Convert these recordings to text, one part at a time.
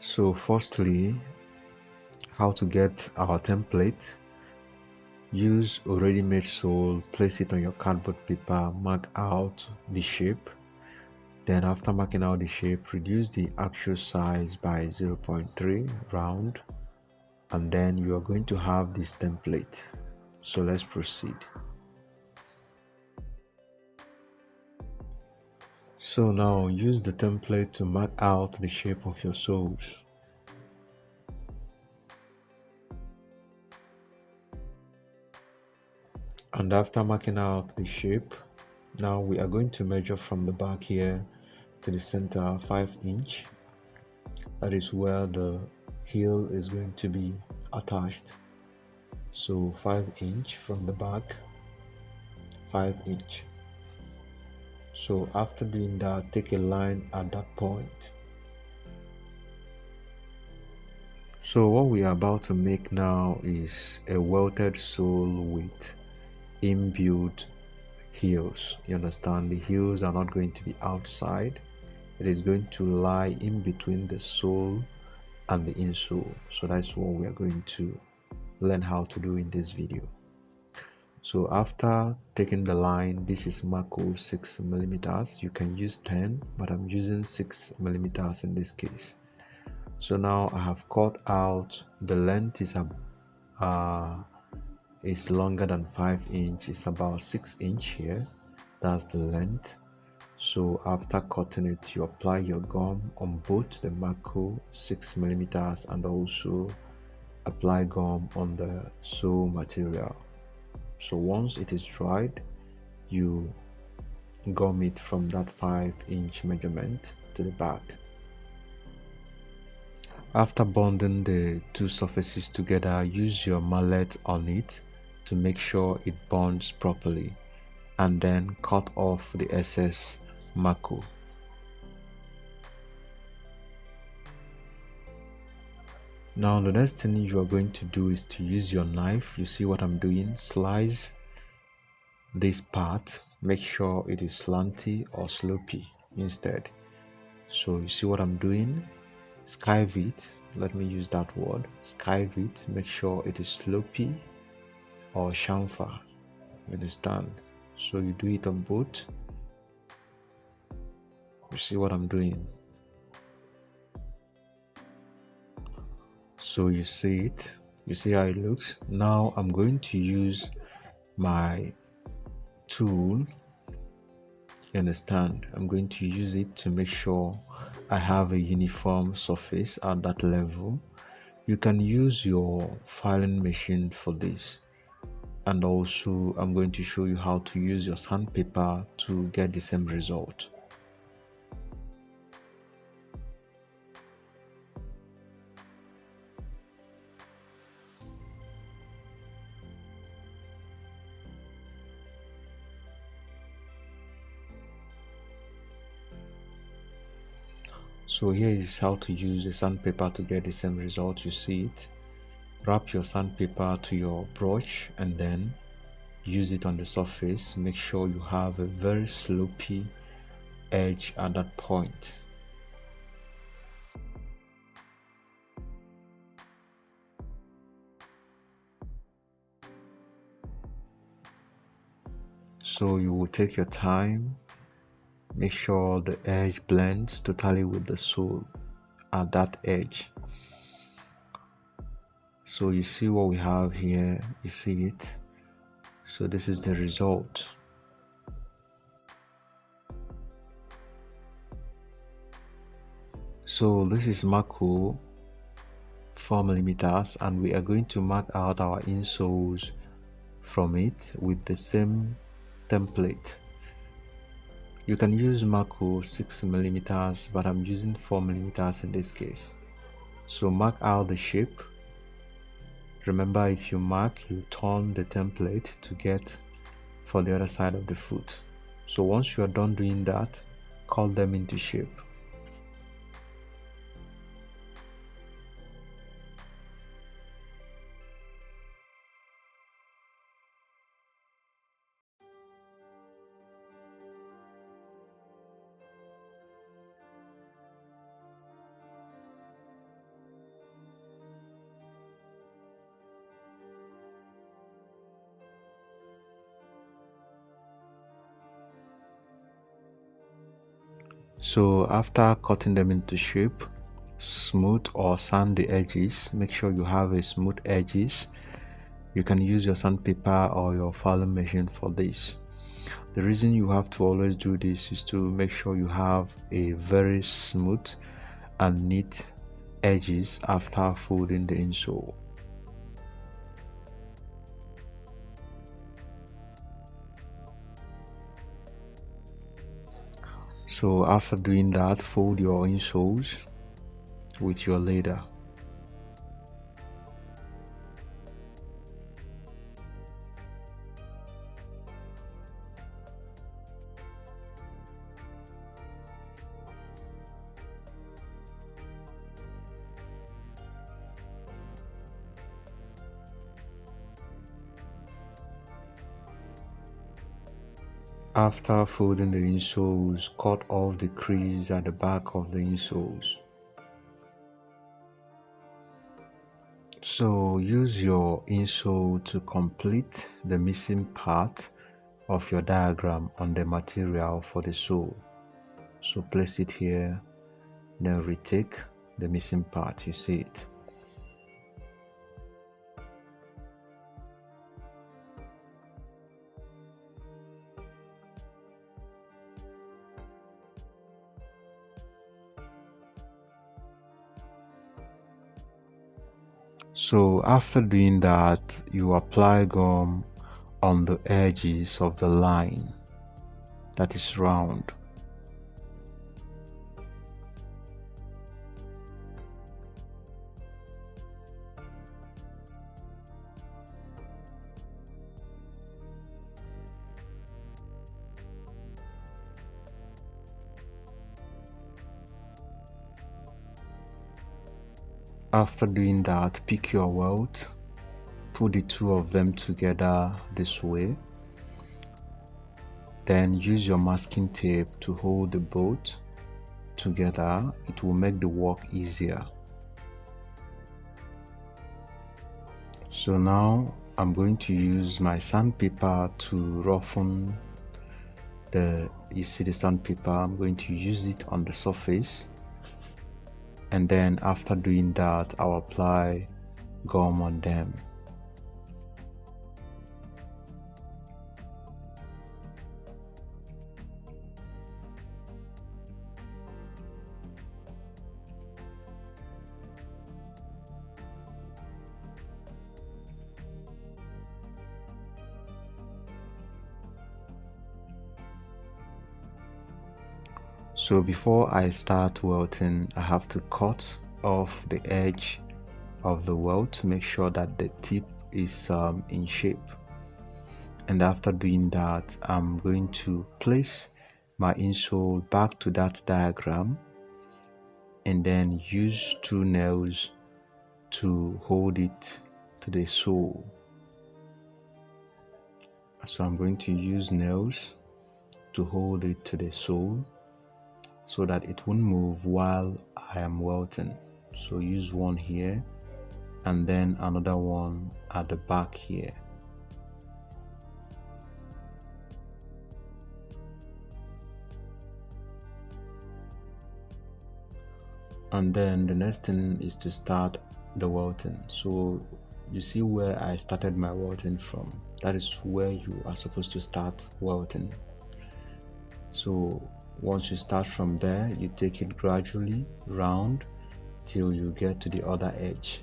So firstly, how to get our template. Use already made sole, place it on your cardboard paper, mark out the shape. Then after marking out the shape, reduce the actual size by 0.3 round, and then you are going to have this template. So let's proceed. So now use the template to mark out the shape of your soles. And after marking out the shape, now we are going to measure from the back here to the center 5 inch. That is where the heel is going to be attached. So 5 inch from the back, 5 inch. So after doing that, take a line at that point. So what we are about to make now is a welted sole with inbuilt heels. You understand? The heels are not going to be outside. It is going to lie in between the sole and the insole. So that's what we are going to learn how to do in this video. So after taking the line, this is Mako 6 millimeters. You can use 10, but I'm using 6 millimeters in this case. So now I have cut out the length is longer than 5 inch. It's about 6 inch here. That's the length. So after cutting it, you apply your gum on both the Mako 6 millimeters and also apply gum on the sole material. So once it is dried, you gum it from that 5 inch measurement to the back. After bonding the two surfaces together, use your mallet on it to make sure it bonds properly, and then cut off the excess Mako. Now the next thing you are going to do is to use your knife. You see what I'm doing? Slice this part, make sure it is slanty or slopey instead. So you see what I'm doing? Skive it, let me use that word, skive it, make sure it is slopey or chamfer. You understand? So you do it on both. You see what I'm doing? So you see it, you see how it looks. Now I'm going to use my tool. You understand? I'm going to use it to make sure I have a uniform surface at that level. You can use your filing machine for this, and also I'm going to show you how to use your sandpaper to get the same result. So here is how to use a sandpaper to get the same result. You see it. Wrap your sandpaper to your brush and then use it on the surface. Make sure you have a very slopey edge at that point. So you will take your time, make sure the edge blends totally with the sole at that edge. So you see what we have here, you see it. So this is the result. So this is Mako 4 millimeters, and we are going to mark out our insoles from it with the same template. You can use Mako 6 millimeters, but I'm using 4 millimeters in this case. So mark out the shape. Remember, if you mark, you turn the template to get for the other side of the foot. So once you are done doing that, cut them into shape. So after cutting them into shape, smooth or sand the edges. Make sure you have a smooth edges. You can use your sandpaper or your filing machine for this. The reason you have to always do this is to make sure you have a very smooth and neat edges after folding the insole. So after doing that, fold your insoles with your leather. After folding the insoles, cut off the crease at the back of the insoles. So use your insole to complete the missing part of your diagram on the material for the sole. So place it here, then retake the missing part. You see it. So after doing that, you apply gum on the edges of the line that is round. After doing that, pick your welt, put the two of them together this way, then use your masking tape to hold the both together. It will make the work easier. So now I'm going to use my sandpaper to roughen you see the sandpaper. I'm going to use it on the surface, and then after doing that, I'll apply gum on them. So before I start welting, I have to cut off the edge of the welt to make sure that the tip is in shape. And after doing that, I'm going to place my insole back to that diagram and then use two nails to hold it to the sole. So I'm going to use nails to hold it to the sole so that it won't move while I am welting. So use one here and then another one at the back here. And then the next thing is to start the welting. So you see where I started my welting from. That is where you are supposed to start welting. So once you start from there, you take it gradually round till you get to the other edge.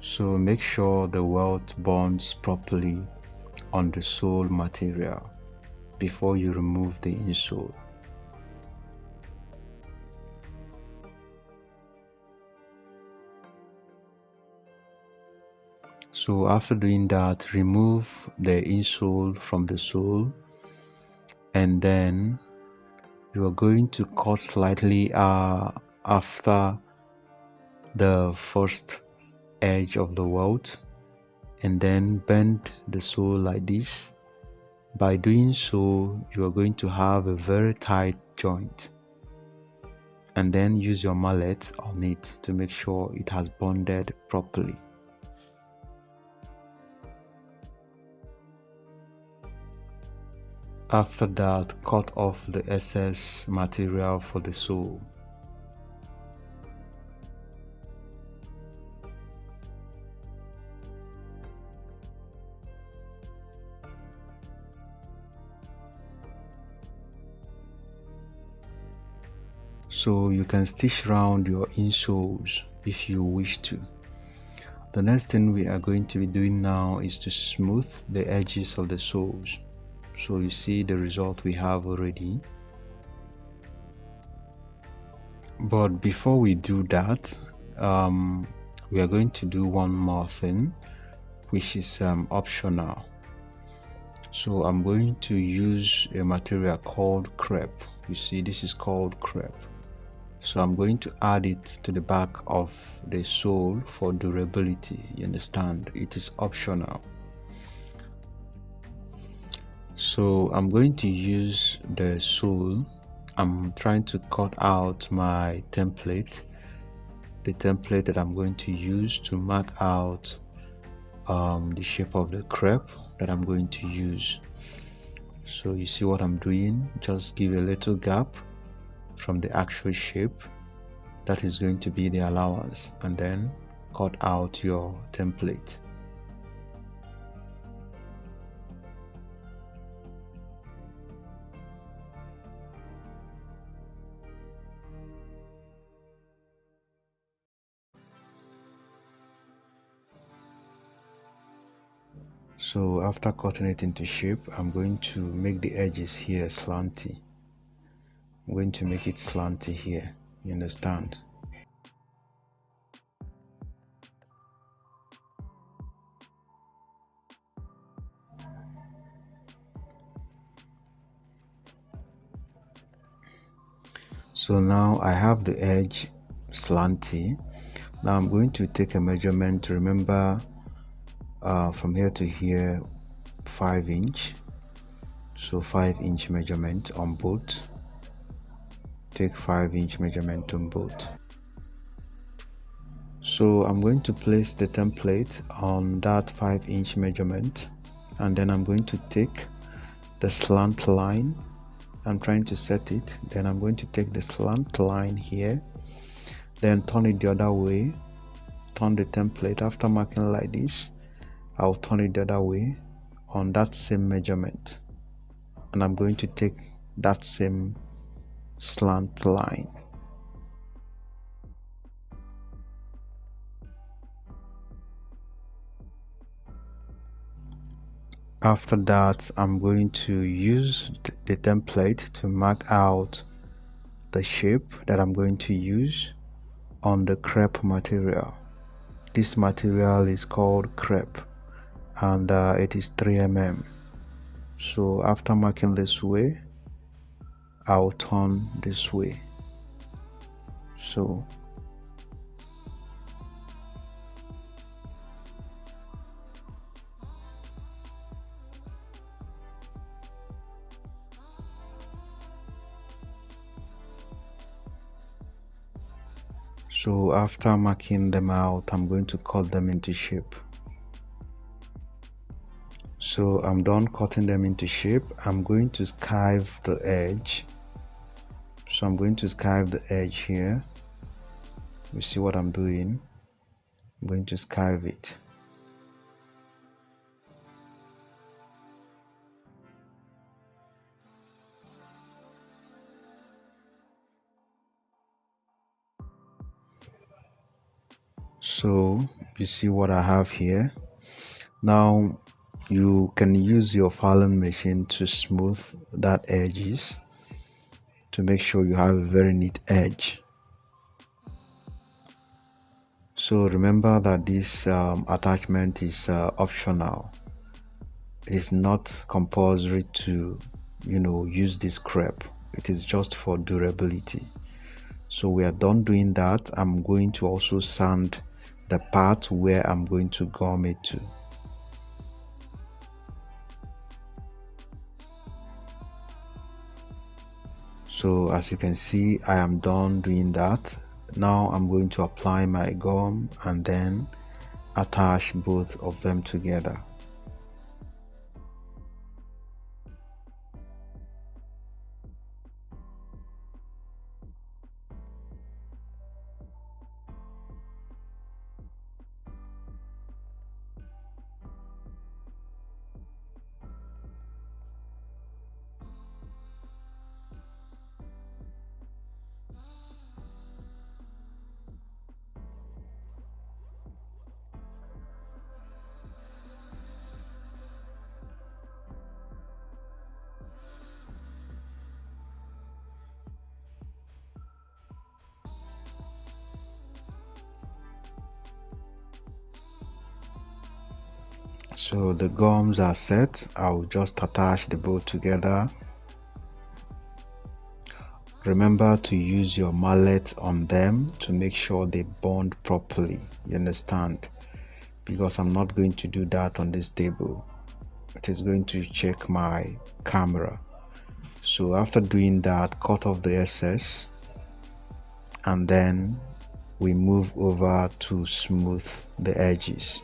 So make sure the welt bonds properly on the sole material before you remove the insole. So after doing that, remove the insole from the sole, and then you are going to cut slightly after the first edge of the welt, and then bend the sole like this. By doing so, you are going to have a very tight joint. and then use your mallet on it to make sure it has bonded properly. After that, cut off the excess material for the sole. So you can stitch around your insoles if you wish to. The next thing we are going to be doing now is to smooth the edges of the soles. So you see the result we have already. But before we do that, we are going to do one more thing, which is optional. So I'm going to use a material called crepe. You see, this is called crepe. So I'm going to add it to the back of the sole for durability. You understand? It is optional. So I'm going to use the sole. I'm trying to cut out my template, the template that I'm going to use to mark out the shape of the crepe that I'm going to use. So you see what I'm doing? Just give a little gap from the actual shape. That is going to be the allowance, and then cut out your template. So after cutting it into shape, I'm going to make the edges here slanty. I'm going to make it slanty here. You understand? So now I have the edge slanty. Now I'm going to take a measurement to remember from here to here 5 inch. So 5-inch measurement on both. Take 5-inch measurement on both. So I'm going to place the template on that 5-inch measurement, and then I'm going to take the slant line. I'm trying to set it. Then I'm going to take the slant line here, then turn it the other way, turn the template. After marking like this, I'll turn it the other way on that same measurement, and I'm going to take that same slant line. After that, I'm going to use the template to mark out the shape that I'm going to use on the crepe material. This material is called crepe, and it is 3 mm. So after marking this way, I'll turn this way. So after marking them out, I'm going to cut them into shape. So I'm done cutting them into shape. I'm going to skive the edge. So I'm going to skive the edge here. You see what I'm doing? I'm going to skive it. So you see what I have here. Now you can use your filing machine to smooth that edges to make sure you have a very neat edge. So remember that this attachment is optional. It is not compulsory to use this crepe. It is just for durability. So we are done doing that. I'm going to also sand the part where I'm going to gum it to. So as you can see, I am done doing that. Now I'm going to apply my gum and then attach both of them together. So the gums are set. I'll just attach the both together. Remember to use your mallet on them to make sure they bond properly. You understand? Because I'm not going to do that on this table. It is going to check my camera. So after doing that, cut off the excess and then we move over to smooth the edges.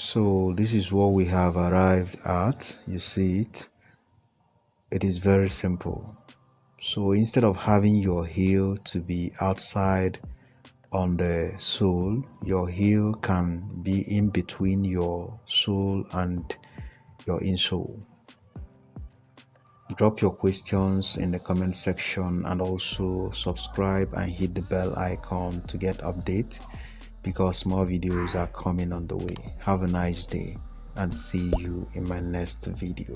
So this is what we have arrived at. You see it? It is very simple. So instead of having your heel to be outside on the sole, your heel can be in between your sole and your insole. Drop your questions in the comment section and also subscribe and hit the bell icon to get updates because more videos are coming on the way. Have a nice day and see you in my next video.